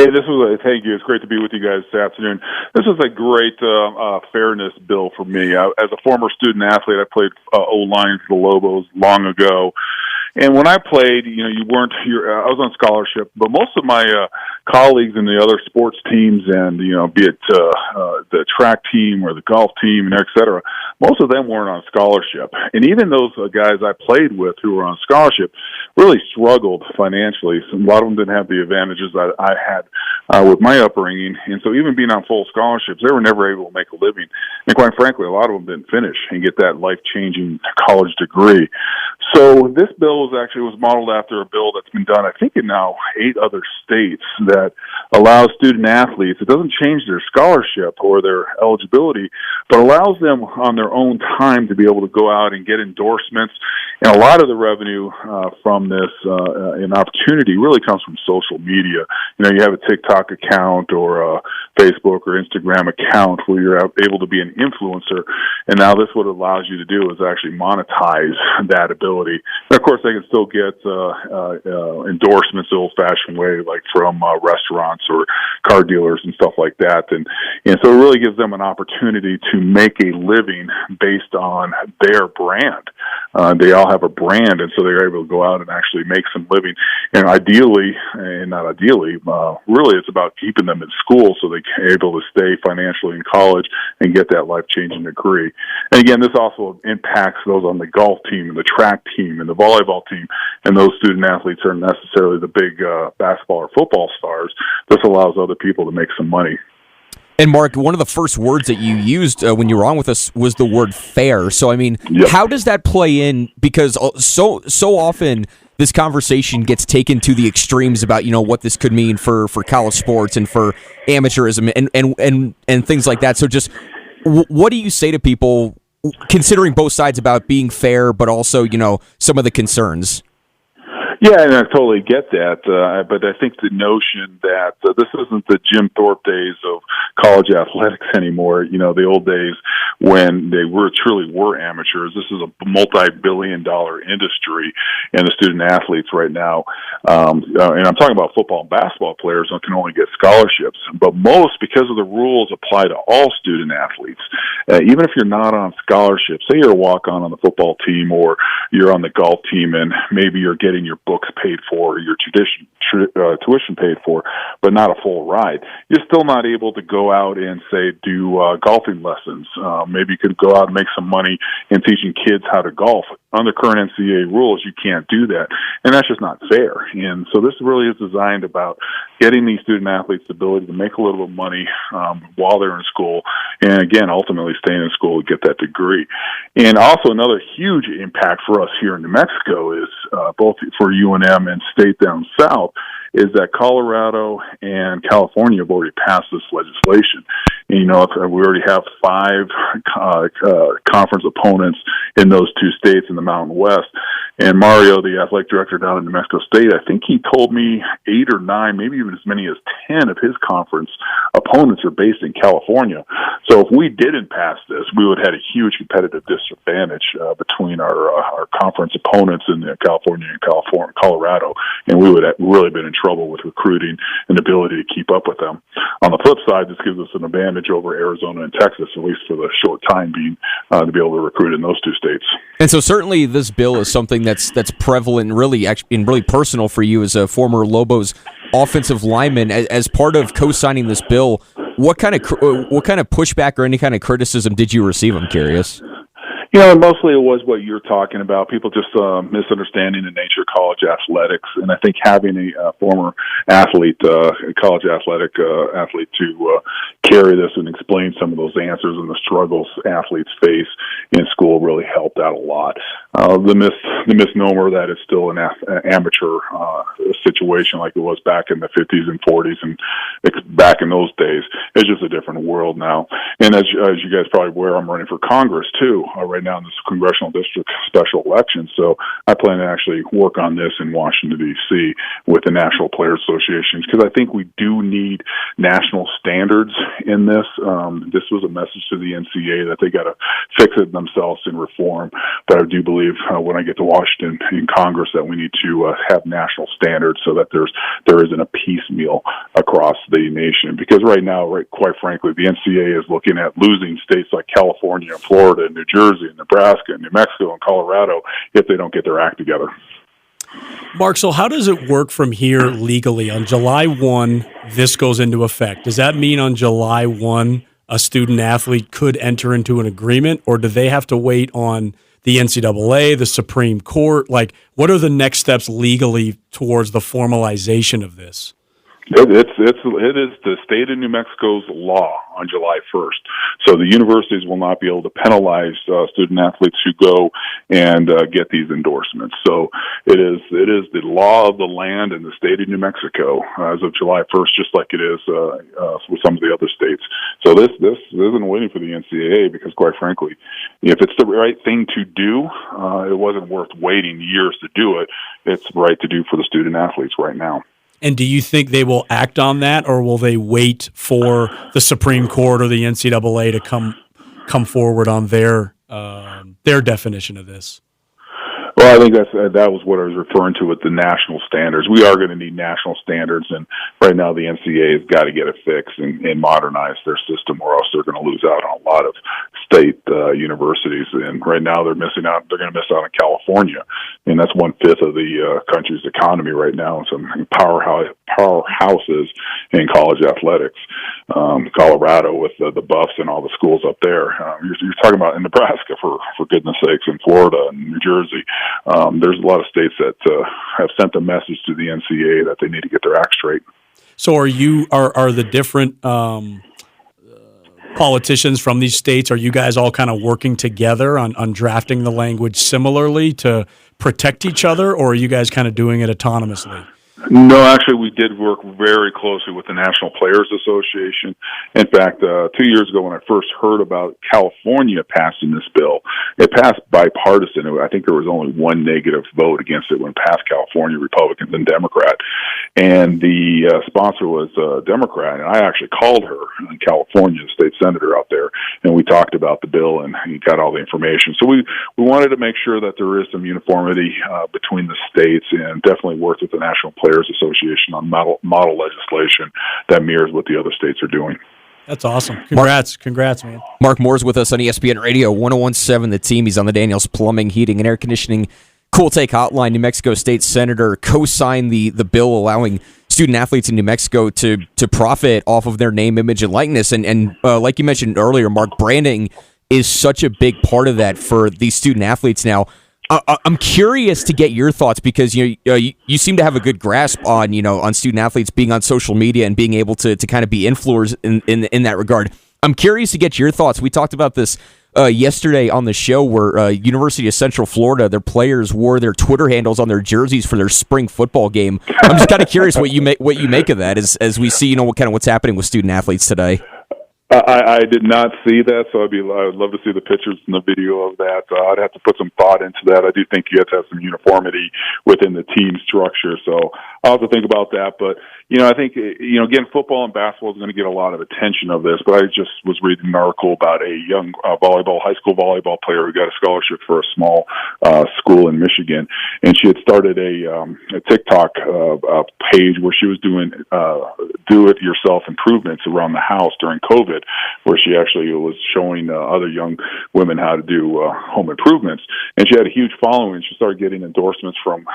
Thank you. It's great to be with you guys this afternoon. This is a great fairness bill for me. As a former student athlete, I played O-line for the Lobos long ago. And when I played, I was on scholarship, but most of my colleagues in the other sports teams and, be it the track team or the golf team and et cetera, most of them weren't on scholarship. And even those guys I played with who were on scholarship really struggled financially. So a lot of them didn't have the advantages that I had with my upbringing. And so even being on full scholarships, they were never able to make a living. And quite frankly, a lot of them didn't finish and get that life-changing college degree. So this bill was modeled after a bill that's been done, I think, in now 8 other states that allows student athletes, it doesn't change their scholarship or their eligibility, but allows them on their own time to be able to go out and get endorsements. And a lot of the revenue from this and opportunity really comes from social media. You have a TikTok account or a Facebook or Instagram account where you're able to be an influencer. And now this what it allows you to do is actually monetize that ability. And of course, they can still get endorsements the old-fashioned way, like from restaurants or car dealers and stuff like that. And so it really gives them an opportunity to make a living based on their brand. They all have a brand, and so they're able to go out and actually make some living. And ideally, and not ideally, really it's about keeping them in school so they're able to stay financially in college and get that life-changing degree. And again, this also impacts those on the golf team and the track team and the volleyball team, and those student athletes aren't necessarily the big basketball or football stars. This allows other people to make some money. And Mark, one of the first words that you used when you were on with us was the word fair. So, I mean, Yep. How does that play in? Because so often this conversation gets taken to the extremes about, what this could mean for college sports and for amateurism and things like that. So just what do you say to people considering both sides about being fair, but also, some of the concerns? Yeah, and I totally get that, but I think the notion that this isn't the Jim Thorpe days of college athletics anymore, the old days when they truly were amateurs. This is a multi-billion-dollar industry, and the student athletes right now, and I'm talking about football and basketball players who can only get scholarships, but most, because of the rules, apply to all student athletes. Even if you're not on scholarship, say you're a walk-on on the football team or you're on the golf team and maybe you're getting your books paid for, your tuition paid for, but not a full ride. You're still not able to go out and, say, do golfing lessons. Maybe you could go out and make some money in teaching kids how to golf. Under current NCAA rules, you can't do that, and that's just not fair. And so this really is designed about getting these student athletes the ability to make a little bit of money while they're in school, and again, ultimately staying in school to get that degree. And also another huge impact for us here in New Mexico is both for UNM and state down south is that Colorado and California have already passed this legislation. And, we already have 5 conference opponents in those 2 states in the Mountain West. And Mario, the athletic director down in New Mexico State, I think he told me 8 or 9, maybe even as many as 10 of his conference opponents are based in California. So if we didn't pass this, we would have had a huge competitive disadvantage between our conference opponents in California and Colorado, and we would have really been in trouble with recruiting and the ability to keep up with them. On the flip side, this gives us an advantage over Arizona and Texas, at least for the short time being, to be able to recruit in those 2 states. And so certainly this bill is something that's prevalent and really personal for you as a former Lobos offensive lineman. As part of co-signing this bill, what kind of pushback or any kind of criticism did you receive? I'm curious. Mostly it was what you're talking about, people just misunderstanding the nature of college athletics. And I think having a former athlete, college athletic athlete to carry this and explain some of those answers and the struggles athletes face in school really helped out a lot. The misnomer that it's still an amateur situation like it was back in the 50s and 40s and back in those days, it's just a different world now. And as you guys probably aware, I'm running for Congress too right right now in this congressional district special election. So I plan to actually work on this in Washington, D.C. with the National Players Associations, because I think we do need national standards in this. This was a message to the NCAA that they got to fix it themselves and reform. But I do believe when I get to Washington in Congress that we need to have national standards so that there isn't a piecemeal across the nation. Because right now, quite frankly, the NCAA is looking at losing states like California and Florida and New Jersey and Nebraska and New Mexico and Colorado if they don't get their act together. Mark, so how does it work from here legally? On July 1, this goes into effect. Does that mean on July 1, a student athlete could enter into an agreement, or do they have to wait on the NCAA, the Supreme Court? Like, what are the next steps legally towards the formalization of this? It is the state of New Mexico's law on July 1st. So the universities will not be able to penalize student athletes who go and get these endorsements. So it is the law of the land in the state of New Mexico as of July 1st, just like it is with some of the other states. So this isn't waiting for the NCAA, because quite frankly, if it's the right thing to do, it wasn't worth waiting years to do it. It's right to do for the student athletes right now. And do you think they will act on that, or will they wait for the Supreme Court or the NCAA to come forward on their definition of this? Well, I think that was what I was referring to with the national standards. We are going to need national standards, and right now the NCAA has got to get it fixed and modernize their system, or else they're going to lose out on a lot of state universities. And right now they're missing out. They're going to miss out on California, and that's 1/5 of the country's economy right now. Some powerhouses in college athletics. Colorado with the Buffs and all the schools up there. You're talking about in Nebraska, for goodness sakes, in Florida and New Jersey. There's a lot of states that have sent a message to the NCAA that they need to get their act straight. So are the different politicians from these states, are you guys all kind of working together on drafting the language similarly to protect each other, or are you guys kind of doing it autonomously? No, actually, we did work very closely with the National Players Association. In fact, 2 years ago when I first heard about California passing this bill, it passed bipartisan. I think there was only one negative vote against it when it passed California, Republicans and Democrat. And the sponsor was a Democrat, and I actually called her in California, the state senator out there, and we talked about the bill, and he got all the information. So we wanted to make sure that there is some uniformity between the states, and definitely worked with the National Players Association on model legislation that mirrors what the other states are doing. That's awesome. Congrats, man. Mark Moore's with us on ESPN Radio 1017 The Team. He's on the Daniels Plumbing, Heating, and Air Conditioning Cool Take Hotline. New Mexico State Senator co-signed the bill allowing student athletes in New Mexico to profit off of their name, image, and likeness. And like you mentioned earlier, Mark, branding is such a big part of that for these student athletes now. I'm curious to get your thoughts, because you seem to have a good grasp on student athletes being on social media and being able to kind of be influencers in that regard. I'm curious to get your thoughts. We talked about this yesterday on the show, where University of Central Florida, their players wore their Twitter handles on their jerseys for their spring football game. I'm just kind of curious what you make of that as we see what's happening with student athletes today. I did not see that, so I would love to see the pictures and the video of that. I'd have to put some thought into that. I do think you have to have some uniformity within the team structure, so I'll have to think about that. But I think again, football and basketball is going to get a lot of attention of this. But I just was reading an article about a young high school volleyball player who got a scholarship for a small school in Michigan, and she had started a TikTok page where she was doing do-it-yourself improvements around the house during COVID, where she actually was showing other young women how to do home improvements. And she had a huge following. She started getting endorsements from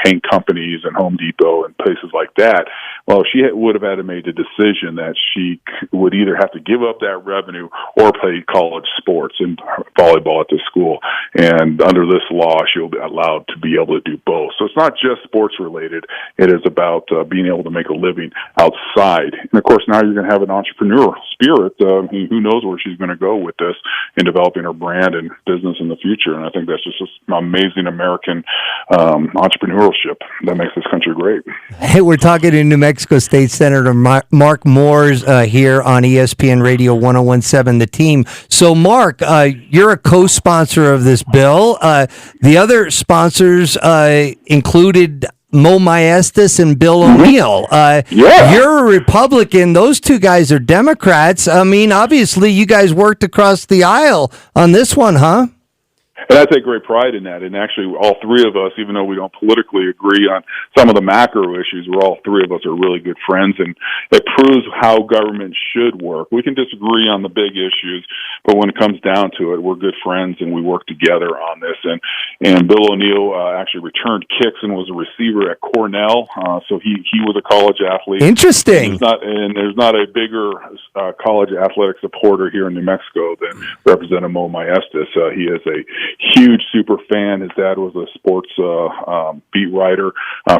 paint companies and Home Depot and places like that. Well, she would have had to make a decision that she would either have to give up that revenue or play college sports and volleyball at this school. And under this law, she'll be allowed to be able to do both. So it's not just sports related. It is about being able to make a living outside. And of course, now you're going to have an entrepreneurial spirit. Who knows where she's going to go with this in developing her brand and business in the future. And I think that's just amazing American entrepreneurship that makes this country great. great. Hey, we're talking to New Mexico State Senator Mark Moores here on ESPN Radio 1017, The Team. So, Mark, you're a co-sponsor of this bill. The other sponsors included Mo Maestas and Bill O'Neill. You're a Republican. Those two guys are Democrats. I mean, obviously, you guys worked across the aisle on this one, huh? And I take great pride in that. And actually, all three of us, even though we don't politically agree on some of the macro issues, all three of us are really good friends. And it proves how government should work. We can disagree on the big issues, but when it comes down to it, we're good friends and we work together on this. And Bill O'Neill actually returned kicks and was a receiver at Cornell. So he was a college athlete. Interesting. There's not a bigger college athletic supporter here in New Mexico than Representative Mo Maestas. He is a huge super fan. His dad was a sports beat writer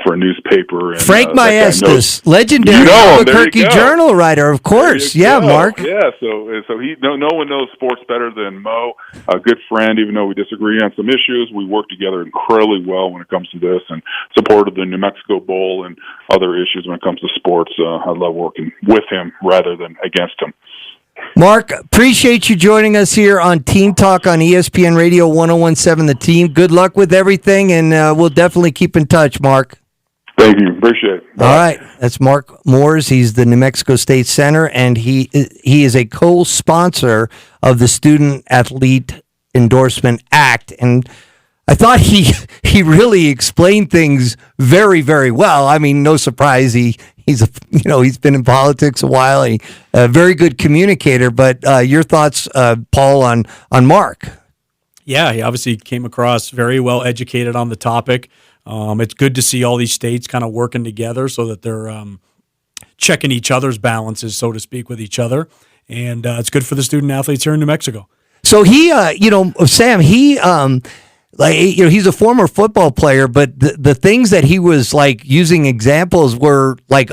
for a newspaper. And, Frank Maestas, legendary Albuquerque Journal writer, of course. Yeah, Mark. Yeah, so no one knows sports better than Mo. A good friend, even though we disagree on some issues, we work together incredibly well when it comes to this, and supported the New Mexico Bowl and other issues when it comes to sports. I love working with him rather than against him. Mark, appreciate you joining us here on Team Talk on ESPN Radio 1017, The Team. Good luck with everything, and we'll definitely keep in touch, Mark. Thank you. Appreciate it. All right. That's Mark Moores. He's the New Mexico State Senator, and he is a co-sponsor of the Student Athlete Endorsement Act. And I thought he really explained things very, very well. I mean, no surprise. He's been in politics a while. He's a very good communicator. But your thoughts, Paul, on Mark? Yeah, he obviously came across very well educated on the topic. It's good to see all these states kind of working together so that they're checking each other's balances, so to speak, with each other. And it's good for the student athletes here in New Mexico. So he, Sam, he's a former football player, but the things that he was like using examples were like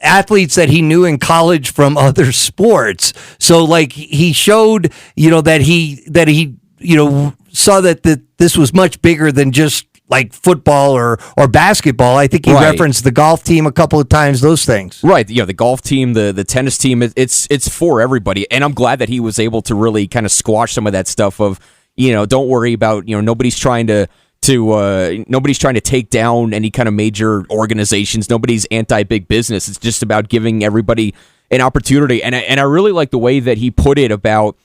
athletes that he knew in college from other sports. So like he showed, that he saw that this was much bigger than just like football or basketball. I think he referenced the golf team a couple of times, those things. Right. The golf team, the tennis team, it's for everybody. And I'm glad that he was able to really kind of squash some of that stuff of, don't worry about, nobody's trying to take down any kind of major organizations. Nobody's anti-big business. It's just about giving everybody an opportunity. And I really like the way that he put it about,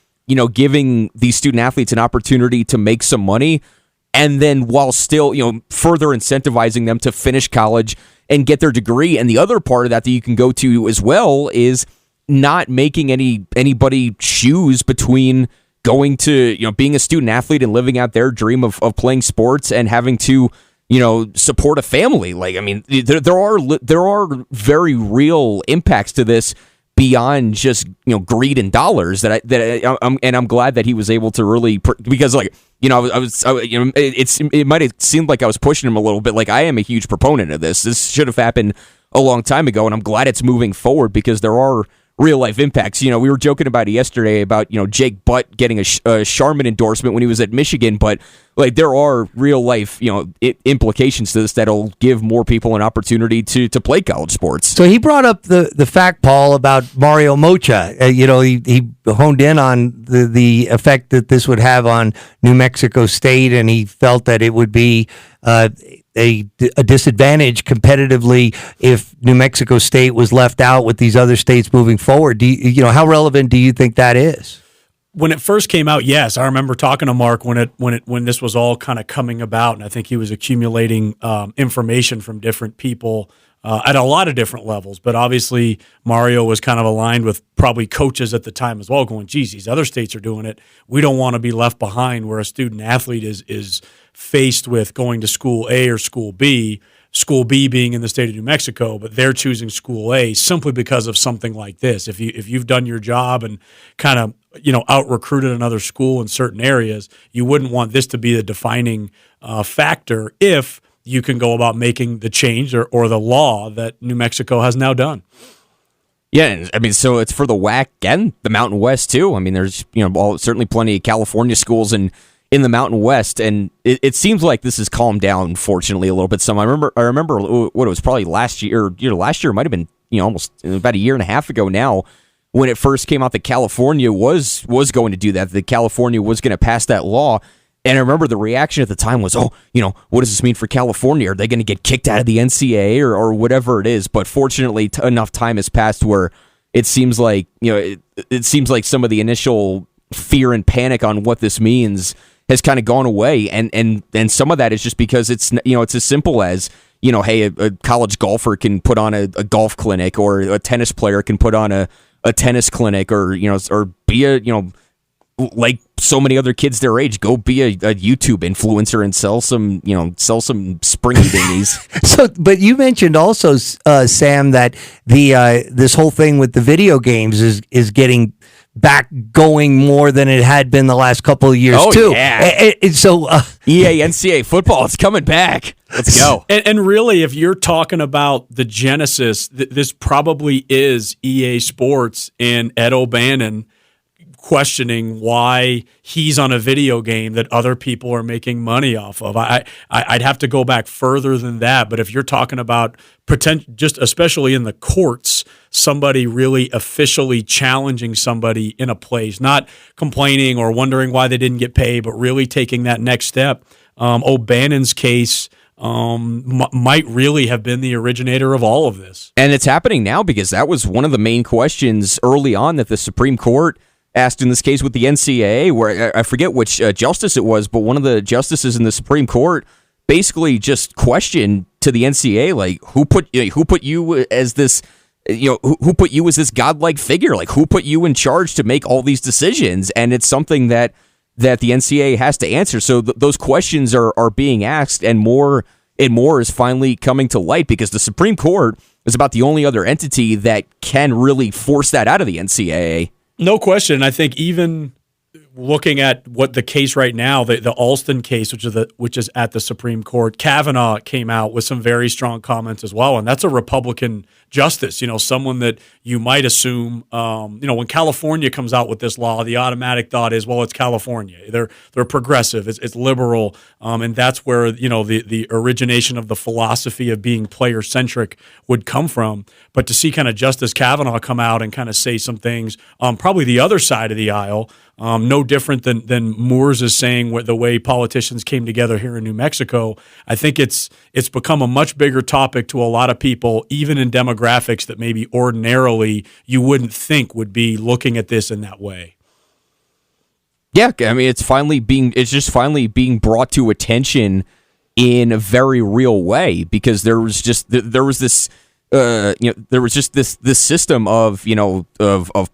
giving these student athletes an opportunity to make some money, and then while still, further incentivizing them to finish college and get their degree. And the other part of that you can go to as well is not making anybody choose between going to, being a student athlete and living out their dream of playing sports and having to, support a family. Like, I mean, there are very real impacts to this beyond just, greed and dollars I'm glad that he was able to really, because like, it might have seemed like I was pushing him a little bit. Like, I am a huge proponent of this. This should have happened a long time ago, and I'm glad it's moving forward because there are real life impacts. We were joking about it yesterday about, Jake Butt getting a Charmin endorsement when he was at Michigan, but like there are real life, implications to this that'll give more people an opportunity to play college sports. So he brought up the fact, Paul, about Mario Mocha. He honed in on the effect that this would have on New Mexico State, and he felt that it would be a disadvantage competitively if New Mexico State was left out with these other states moving forward. How relevant do you think that is? When it first came out, yes, I remember talking to Mark when this was all kind of coming about, and I think he was accumulating information from different people at a lot of different levels. But obviously, Mario was kind of aligned with probably coaches at the time as well, going, "Geez, these other states are doing it. We don't want to be left behind." Where a student athlete is faced with going to school A or school B. School B being in the state of New Mexico, but they're choosing school A simply because of something like this. If you've done your job and kind of out recruited another school in certain areas, you wouldn't want this to be the defining factor if you can go about making the change or the law that New Mexico has now done. Yeah, I mean, so it's for the WAC and the Mountain West too. I mean, there's certainly plenty of California schools in in the Mountain West, and it seems like this has calmed down, fortunately, a little bit. Some I remember what it was probably last year. Last year might have been almost about a year and a half ago now, when it first came out that California was going to do that. That California was going to pass that law. And I remember the reaction at the time was, what does this mean for California? Are they going to get kicked out of the NCAA or whatever it is? But fortunately, enough time has passed where it seems like it seems like some of the initial fear and panic on what this means has kind of gone away, and some of that is just because it's as simple as hey, a college golfer can put on a golf clinic, or a tennis player can put on a tennis clinic, or be like so many other kids their age, go be a YouTube influencer and sell some springy dinghies. So, but you mentioned also, Sam, that this whole thing with the video games is getting back going more than it had been the last couple of years too. Yeah. So EA NCAA football, it's coming back. Let's go. And really, if you're talking about the genesis, this probably is EA Sports and Ed O'Bannon questioning why he's on a video game that other people are making money off of. I'd have to go back further than that, but if you're talking about just especially in the courts, somebody really officially challenging somebody in a place, not complaining or wondering why they didn't get paid, but really taking that next step. O'Bannon's case might really have been the originator of all of this. And it's happening now because that was one of the main questions early on that the Supreme Court asked in this case with the NCAA, where I forget which justice it was, but one of the justices in the Supreme Court basically just questioned to the NCAA, like, who put you as this, who put you as this godlike figure? Like, who put you in charge to make all these decisions? And it's something that the NCAA has to answer. So those questions are being asked, and more is finally coming to light, because the Supreme Court is about the only other entity that can really force that out of the NCAA. No question. I think even looking at what the case right now, the Alston case, which is at the Supreme Court, Kavanaugh came out with some very strong comments as well, and that's a Republican justice. Someone that you might assume, when California comes out with this law, the automatic thought is, well, it's California. They're progressive, it's liberal, and that's where the origination of the philosophy of being player centric would come from. But to see kind of Justice Kavanaugh come out and kind of say some things, probably the other side of the aisle. No different than Moores is saying, the way politicians came together here in New Mexico. I think it's become a much bigger topic to a lot of people, even in demographics that maybe ordinarily you wouldn't think would be looking at this in that way. Yeah, I mean, it's just finally being brought to attention in a very real way, because there was this system of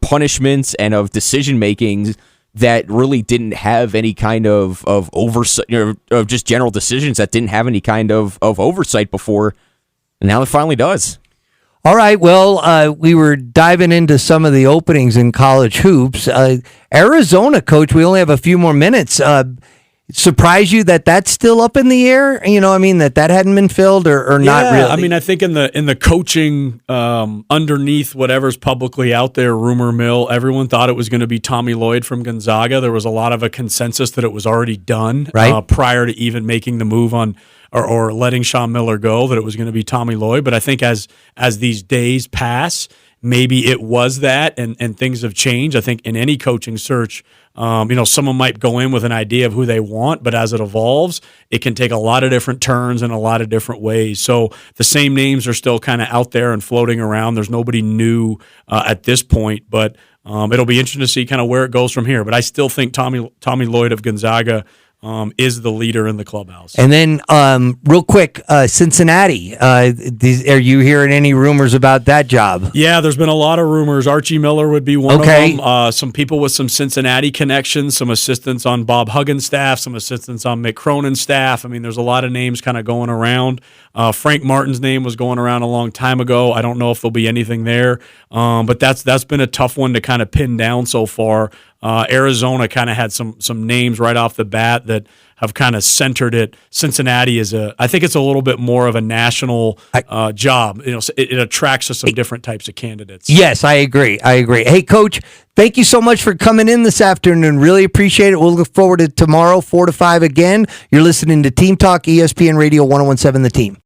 punishments and of decision making that really didn't have any kind of oversight, of just general decisions that didn't have any kind of oversight before, and now it finally does. All right, well, we were diving into some of the openings in college hoops. Arizona, Coach, we only have a few more minutes. Surprise you that that's still up in the air? That hadn't been filled or not really? I mean, I think in the coaching underneath whatever's publicly out there, rumor mill, everyone thought it was going to be Tommy Lloyd from Gonzaga. There was a lot of a consensus that it was already done, right? Prior to even making the move on or letting Sean Miller go, that it was going to be Tommy Lloyd. But I think as these days pass, maybe it was that, and things have changed. I think in any coaching search, someone might go in with an idea of who they want, but as it evolves, it can take a lot of different turns in a lot of different ways. So the same names are still kind of out there and floating around. There's nobody new at this point, but it'll be interesting to see kind of where it goes from here. But I still think Tommy Lloyd of Gonzaga is the leader in the clubhouse. And then, real quick, Cincinnati. Are you hearing any rumors about that job? Yeah, there's been a lot of rumors. Archie Miller would be one of them. Some people with some Cincinnati connections, some assistants on Bob Huggins' staff, some assistants on Mick Cronin's staff. I mean, there's a lot of names kind of going around. Frank Martin's name was going around a long time ago. I don't know if there'll be anything there, but that's been a tough one to kind of pin down so far. Arizona kind of had some names right off the bat that have kind of centered it. Cincinnati is I think it's a little bit more of a national job. It attracts to some different types of candidates. Yes, I agree. Hey, Coach, thank you so much for coming in this afternoon. Really appreciate it. We'll look forward to tomorrow, 4 to 5 again. You're listening to Team Talk, ESPN Radio 101.7 The Team.